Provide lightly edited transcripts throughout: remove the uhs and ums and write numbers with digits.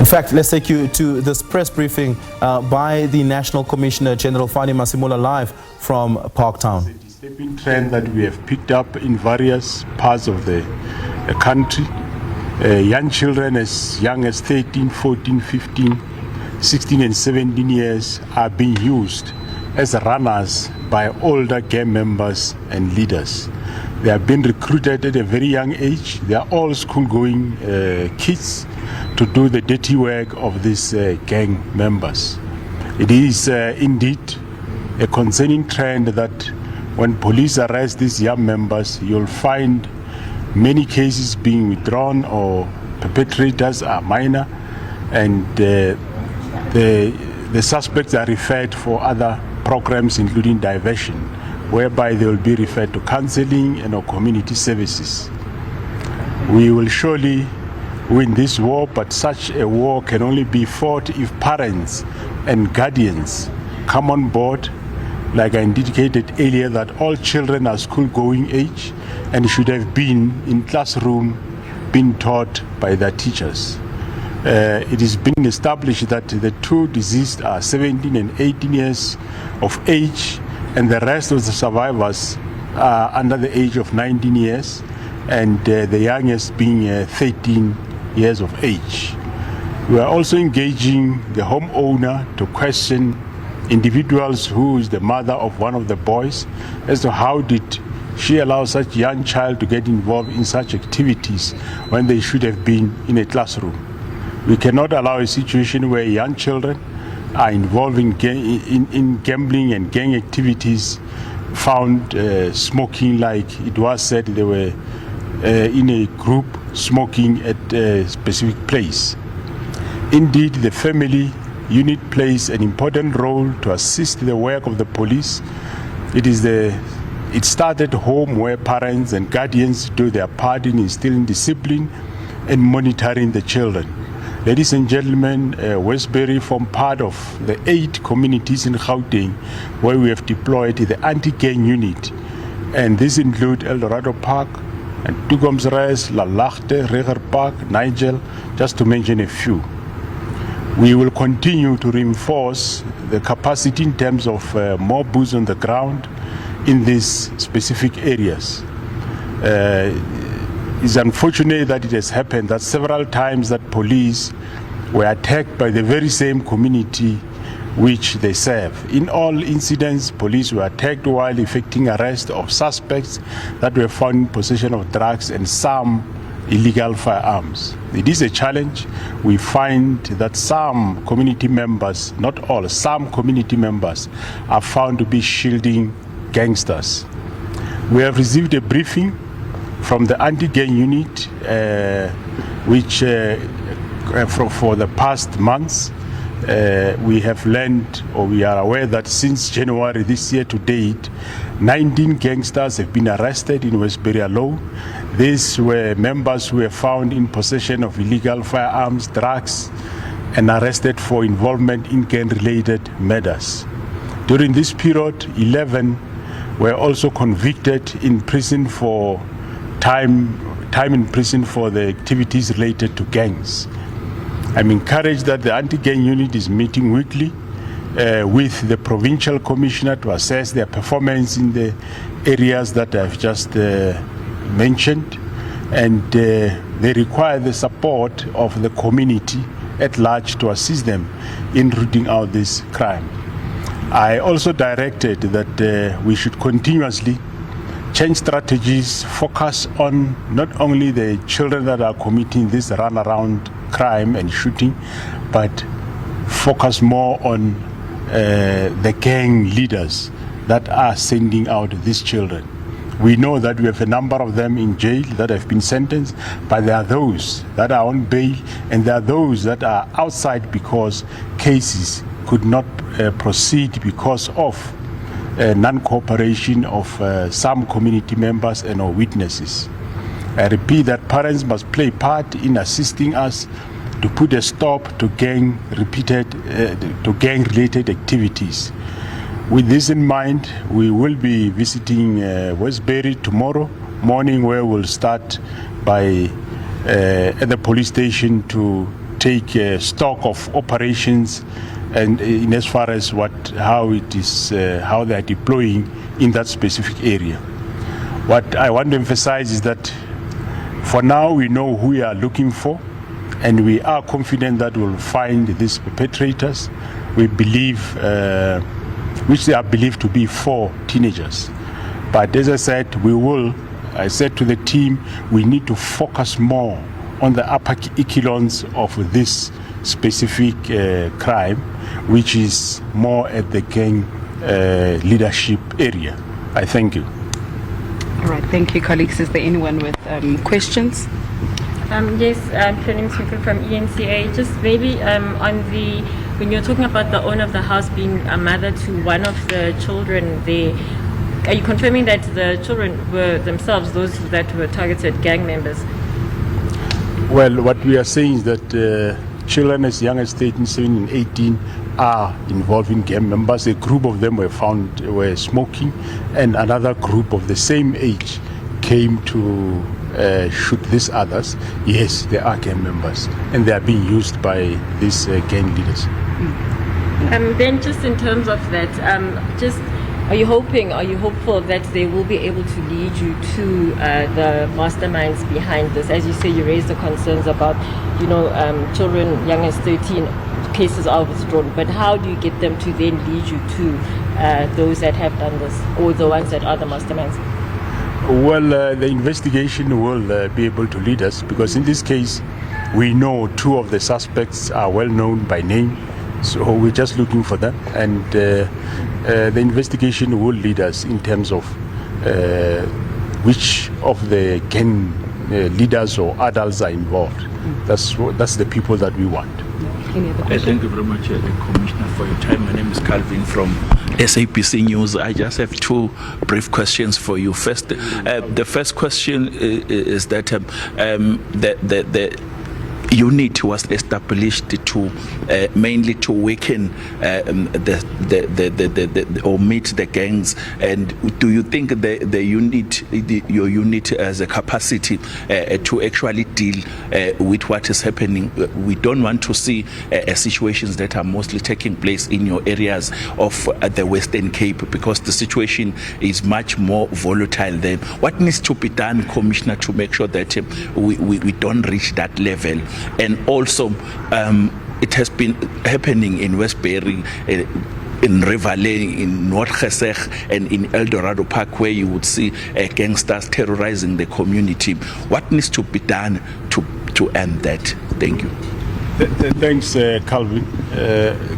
fact, let's take you to this press briefing by the National Commissioner General Fannie Masemola live from Parktown. It's a disturbing trend that we have picked up in various parts of the country. Young children as young as 13, 14, 15, 16 and 17 years are being used as runners by older gang members and leaders. They have been recruited at a very young age. They are all school-going kids to do the dirty work of these gang members. It is indeed a concerning trend that when police arrest these young members, you'll find many cases being withdrawn or perpetrators are minor, and the suspects are referred for other programs including diversion, whereby they will be referred to counseling and community services. We will surely win this war, but such a war can only be fought if parents and guardians come on board. Like I indicated earlier, that all children are school-going age and should have been in classroom being taught by their teachers. It is being established that the two deceased are 17 and 18 years of age, and the rest of the survivors are under the age of 19 years, and the youngest being 13 years of age. We are also engaging the homeowner to question individuals who is the mother of one of the boys as to how did she allow such a young child to get involved in such activities when they should have been in a classroom. We cannot allow a situation where young children are involved in gambling and gang activities, found smoking, like it was said they were in a group smoking at a specific place. Indeed, the family unit plays an important role to assist the work of the police. It started home, where parents and guardians do their part in instilling discipline and monitoring the children. Ladies and gentlemen, Westbury forms part of the 8 communities in Gauteng where we have deployed the anti-gang unit, and this includes El Dorado Park and Toekomsreis, Lalachte, Reger Park, Nigel, just to mention a few. We will continue to reinforce the capacity in terms of more boots on the ground in these specific areas. It's unfortunate that it has happened that several times that police were attacked by the very same community which they serve. In all incidents, police were attacked while effecting arrest of suspects that were found in possession of drugs and some illegal firearms. It is a challenge. We find that some community members, not all, some community members are found to be shielding gangsters. We have received a briefing from the anti-gang unit, which for the past months, we have learned, or we are aware that since January this year to date, 19 gangsters have been arrested in Westbury alone. These were members who were found in possession of illegal firearms, drugs, and arrested for involvement in gang-related murders. During this period, 11 were also convicted in prison for time in prison for the activities related to gangs. I'm encouraged that the anti-gang unit is meeting weekly with the provincial commissioner to assess their performance in the areas that I've just mentioned, and they require the support of the community at large to assist them in rooting out this crime. I also directed that we should continuously change strategies, focus on not only the children that are committing this runaround crime and shooting, but focus more on the gang leaders that are sending out these children. We know that we have a number of them in jail that have been sentenced, but there are those that are on bail, and there are those that are outside because cases could not proceed because of non-cooperation of some community members and or witnesses. I repeat that parents must play part in assisting us to put a stop to gang-related activities. With this in mind, we will be visiting Westbury tomorrow morning, where we'll start by at the police station to take stock of operations and in as far as how they are deploying in that specific area. What I want to emphasize is that for now we know who we are looking for, and we are confident that we'll find these perpetrators. We believe, which they are believed to be 4 teenagers. But as I said, I said to the team, we need to focus more on the upper echelons of this specific crime, which is more at the gang leadership area. I thank you. All right, thank you, colleagues. Is there anyone with questions? Yes, Planim Smith from ENCA. Just maybe when you're talking about the owner of the house being a mother to one of the children there, are you confirming that the children were themselves those that were targeted gang members? Well, what we are saying is that children as young as 13, 17, and 18 are involved in gang members. A group of them were smoking, and another group of the same age came to shoot these others. Yes, they are gang members, and they are being used by these gang leaders. Then just in terms of that, are you hopeful that they will be able to lead you to the masterminds behind this? As you say, you raised the concerns about, children young as 13, cases are withdrawn. But how do you get them to then lead you to those that have done this, or the ones that are the masterminds? Well, the investigation will be able to lead us, because in this case, we know 2 of the suspects are well known by name. So we're just looking for them, and the investigation will lead us in terms of which of the gang leaders or adults are involved. That's the people that we want. Thank you very much, Commissioner, for your time. My name is Calvin from SABC News. I just have 2 brief questions for you. First, the first question is that the unit was established to mainly to weaken or meet the gangs. And do you think your unit has a capacity to actually deal with what is happening? We don't want to see situations that are mostly taking place in your areas of the Western Cape, because the situation is much more volatile there. What needs to be done, Commissioner, to make sure that we don't reach that level? And also, it has been happening in Westbury, in Rivale, in North Geseg, and in El Dorado Park, where you would see gangsters terrorizing the community. What needs to be done to end that? Thank you. Thanks, Calvin.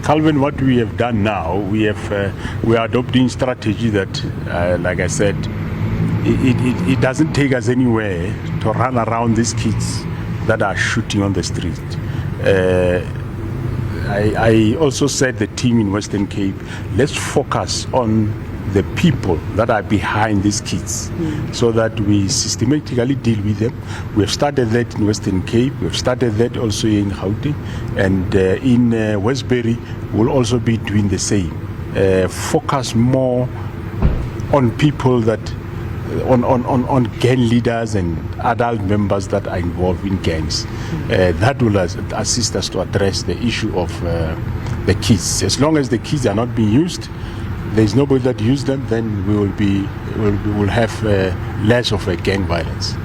Calvin, what we have done now, we are adopting strategy that, like I said, it doesn't take us anywhere to run around these kids that are shooting on the street. I also said the team in Western Cape, let's focus on the people that are behind these kids, so that we systematically deal with them. We have started that in Western Cape. We have started that also in Gauteng, and in Westbury we'll also be doing the same. Focus more on people that on gang leaders and adult members that are involved in gangs. That will assist us to address the issue of the kids. As long as the kids are not being used, there's nobody that use them, then we'll have less of a gang violence.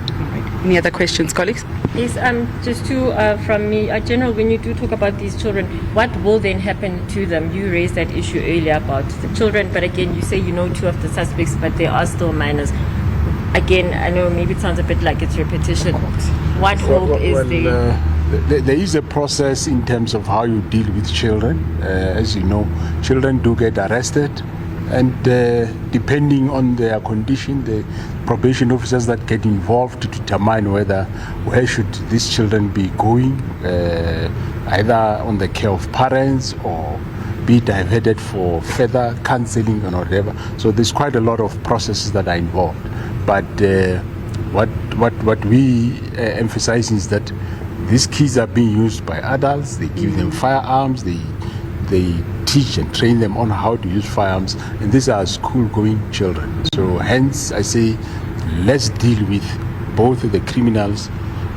Any other questions, colleagues? Yes, just two from me. General, when you do talk about these children, what will then happen to them? You raised that issue earlier about the children, but again, you say you know 2 of the suspects, but they are still minors. Again, I know maybe it sounds a bit like it's repetition. What hope is there? There is a process in terms of how you deal with children. As you know, children do get arrested, and depending on their condition, the probation officers that get involved to determine where should these children be going, either on the care of parents or be diverted for further counseling or whatever. So there's quite a lot of processes that are involved. But what we emphasize is that these kids are being used by adults. They give them firearms. They teach and train them on how to use firearms, and these are school-going children. So hence I say, let's deal with both the criminals,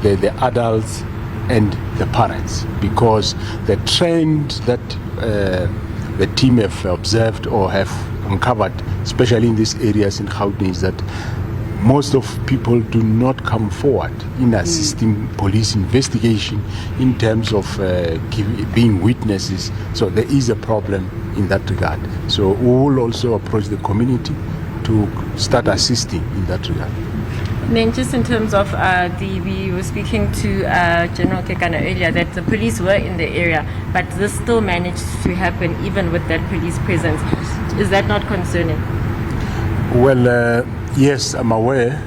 the adults, and the parents, because the trend that the team have observed or have uncovered, especially in these areas in Gauteng, is that most of people do not come forward in assisting police investigation in terms of being witnesses. So there is a problem in that regard. So we will also approach the community to start assisting in that regard. And then just in terms of we were speaking to General Kekana earlier that the police were in the area, but this still managed to happen even with that police presence. Is that not concerning? Well, yes, I'm aware.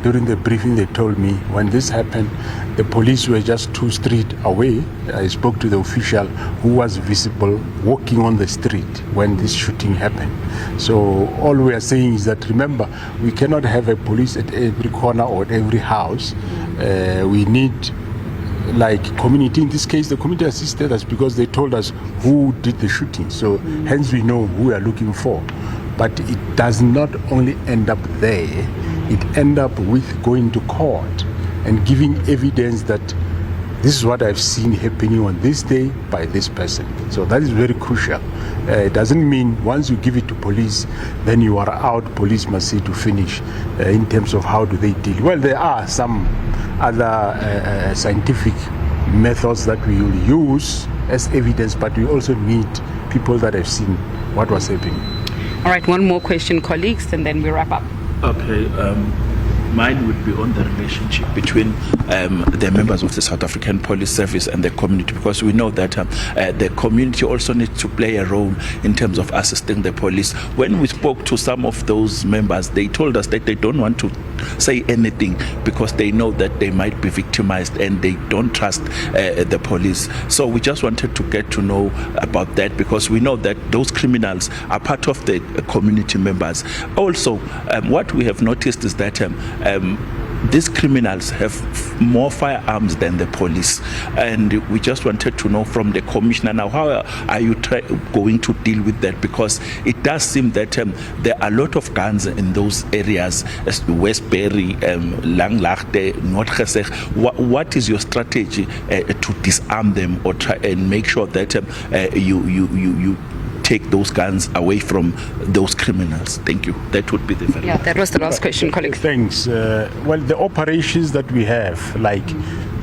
During the briefing they told me when this happened, the police were just 2 streets away. I spoke to the official who was visible walking on the street when this shooting happened. So all we are saying is that, remember, we cannot have a police at every corner or at every house. We need, like, community. In this case, the community assisted us because they told us who did the shooting. So hence we know who we are looking for. But it does not only end up there, it ends up with going to court and giving evidence that this is what I've seen happening on this day by this person. So that is very crucial. It doesn't mean once you give it to police, then you are out, police must see to finish in terms of how do they deal. Well, there are some other scientific methods that we will use as evidence, but we also need people that have seen what was happening. All right, one more question, colleagues, and then we wrap up. Okay, mine would be on the relationship between the members of the South African Police Service and the community, because we know that the community also needs to play a role in terms of assisting the police. When we spoke to some of those members, they told us that they don't want to say anything because they know that they might be victimized and they don't trust the police. So we just wanted to get to know about that, because we know that those criminals are part of the community members. Also, what we have noticed is that these criminals have more firearms than the police, and we just wanted to know from the commissioner now, how are you going to deal with that? Because it does seem that there are a lot of guns in those areas, as Westbury, Langlaagte, Noordgeseg. What is your strategy to disarm them or try and make sure that you take those guns away from those criminals? Thank you. That would be the very That was the last question, colleagues. Thanks. Well, the operations that we have, like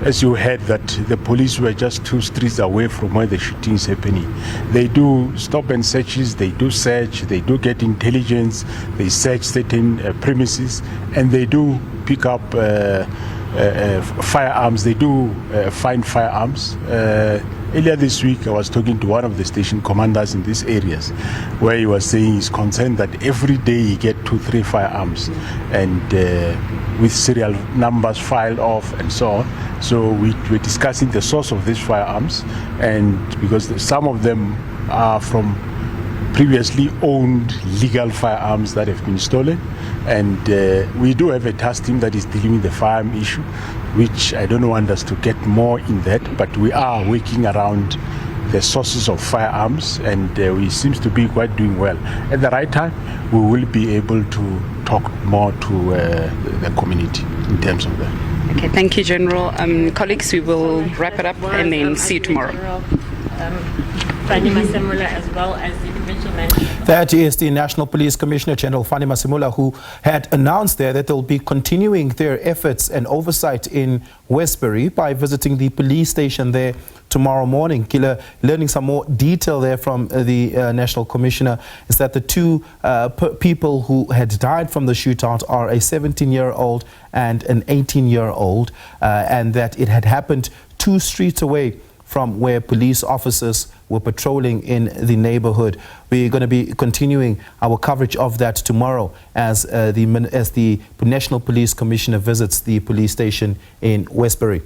as you heard, that the police were just 2 streets away from where the shooting is happening. They do stop and searches, they do search, they do get intelligence, they search certain premises, and they do pick up firearms. They do find firearms. Earlier this week, I was talking to one of the station commanders in these areas, where he was saying he's concerned that every day he get 2-3 firearms, and with serial numbers filed off and so on. So we're discussing the source of these firearms, and because some of them are from previously owned legal firearms that have been stolen, and we do have a task team that is dealing with the firearm issue, which I don't want us to get more in that, but we are working around the sources of firearms, and we seems to be quite doing well. At the right time, we will be able to talk more to the community in terms of that. Okay, thank you, General. Colleagues, we will wrap it up and then see you tomorrow. Fannie Masemola, as well as the provincial manager. That is the National Police Commissioner General Fannie Masemola, who had announced there that they'll be continuing their efforts and oversight in Westbury by visiting the police station there tomorrow morning. Killer, learning some more detail there from the National Commissioner is that the 2 people who had died from the shootout are a 17-year-old and an 18-year-old, and that it had happened 2 streets away from where police officers were patrolling in the neighborhood. We're going to be continuing our coverage of that tomorrow as the National Police Commissioner visits the police station in Westbury.